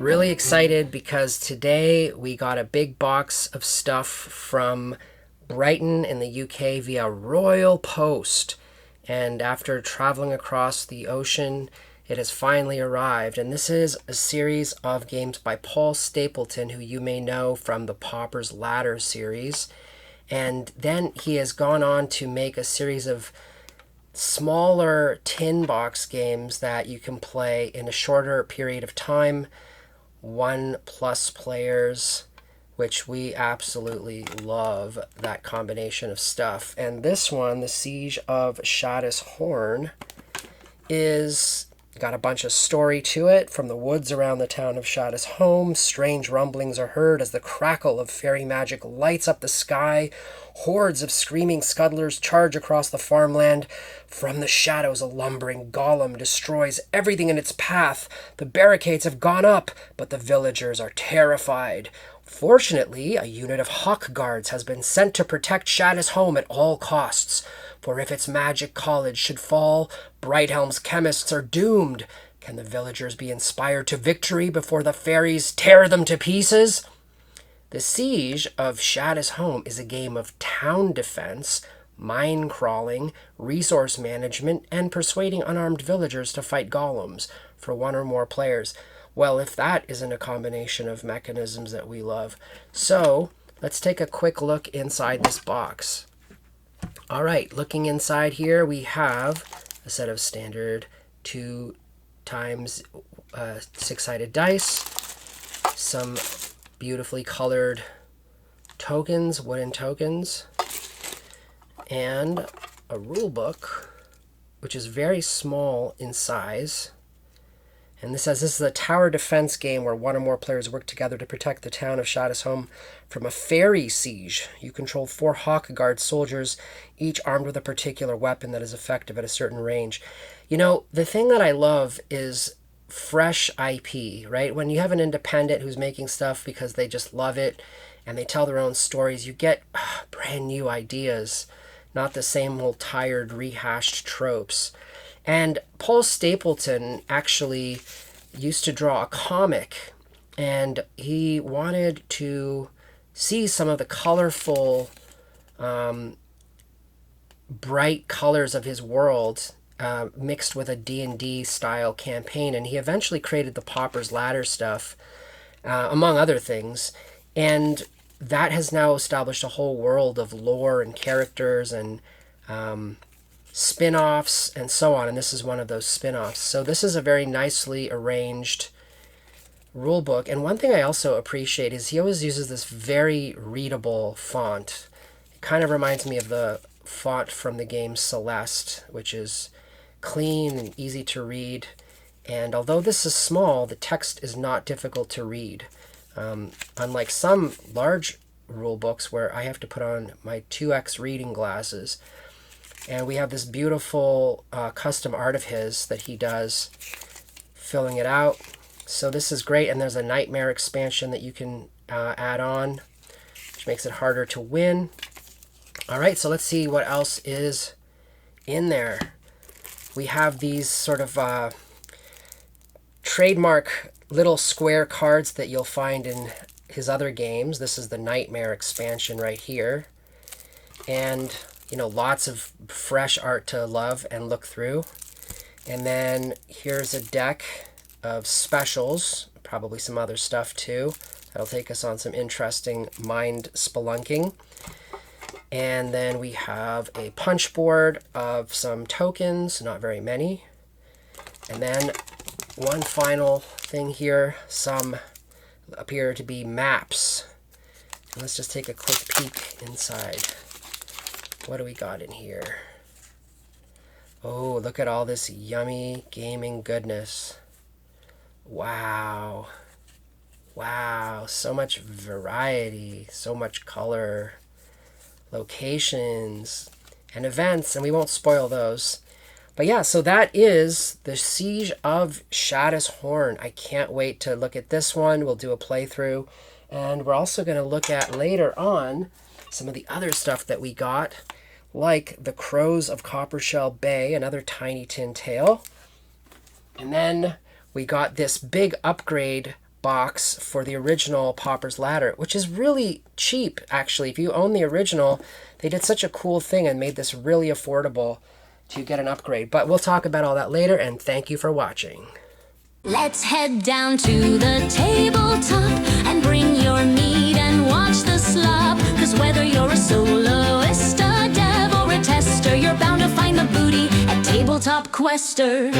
Really excited because today we got a big box of stuff from Brighton in the UK via Royal Post. And after traveling across the ocean, it has finally arrived. And this is a series of games by Paul Stapleton, who you may know from the Paupers Ladder series. And then he has gone on to make a series of smaller tin box games that you can play in a shorter period of time. 1+ players, which we absolutely love that combination of stuff. And this one, the Siege of Shaddis Horne, is got a bunch of story to it. From the woods around the town of Shaddis Horne, strange rumblings are heard as the crackle of fairy magic lights up the sky. Hordes of screaming scuttlers charge across the farmland. From the shadows, a lumbering golem destroys everything in its path. The barricades have gone up, but the villagers are terrified. Fortunately, a unit of hawk guards has been sent to protect Shaddis Horne at all costs. For if its magic college should fall, Brighthelm's chemists are doomed. Can the villagers be inspired to victory before the fairies tear them to pieces? The Siege of Shaddis Horne is a game of town defense, mine crawling, resource management, and persuading unarmed villagers to fight golems for one or more players. Well, if that isn't a combination of mechanisms that we love. So, let's take a quick look inside this box. All right, looking inside here, we have a set of standard 2 times 6-sided dice, some beautifully colored tokens, wooden tokens, and a rule book, which is very small in size. And this says this is a tower defense game where one or more players work together to protect the town of Shaddis Horne from a fairy siege. You control 4 hawk guard soldiers, each armed with a particular weapon that is effective at a certain range. You know, the thing that I love is fresh IP, right? When you have an independent who's making stuff because they just love it and they tell their own stories, you get brand new ideas, not the same old tired, rehashed tropes. And Paul Stapleton actually used to draw a comic, and he wanted to see some of the colorful, bright colors of his world mixed with a D&D style campaign, and he eventually created the Paupers Ladder stuff, among other things, and that has now established a whole world of lore and characters and spin-offs and so on, and this is one of those spin-offs. So this is a very nicely arranged rule book, and one thing I also appreciate is he always uses this very readable font. It kind of reminds me of the font from the game Celeste, which is clean and easy to read, and although this is small, the text is not difficult to read, unlike some large rule books where I have to put on my 2x reading glasses. And we have this beautiful custom art of his that he does, filling it out. So this is great, and there's a nightmare expansion that you can add on, which makes it harder to win. All right, so let's see what else is in there. We have these sort of trademark little square cards that you'll find in his other games. This is the Nightmare expansion right here. And, you know, lots of fresh art to love and look through. And then here's a deck of specials, probably some other stuff too. That'll take us on some interesting mind spelunking. And then we have a punch board of some tokens, not very many. And then one final thing here, some appear to be maps. And let's just take a quick peek inside. What do we got in here? Oh, look at all this yummy gaming goodness. Wow. Wow, so much variety, so much color, locations, and events, and we won't spoil those. But yeah, so that is the Siege of Shaddis Horne. I can't wait to look at this one. We'll do a playthrough, and we're also going to look at later on some of the other stuff that we got, like the Crows of Coppershell Bay, another tiny tin tale. And then we got this big upgrade box for the original Paupers Ladder, which is really cheap, actually. If you own the original, they did such a cool thing and made this really affordable to get an upgrade. But we'll talk about all that later, and thank you for watching. Let's head down to the tabletop and bring your meat and watch the slop. 'Cause whether you're a soloist, a dev, or a tester, you're bound to find the booty at Tabletop Quester.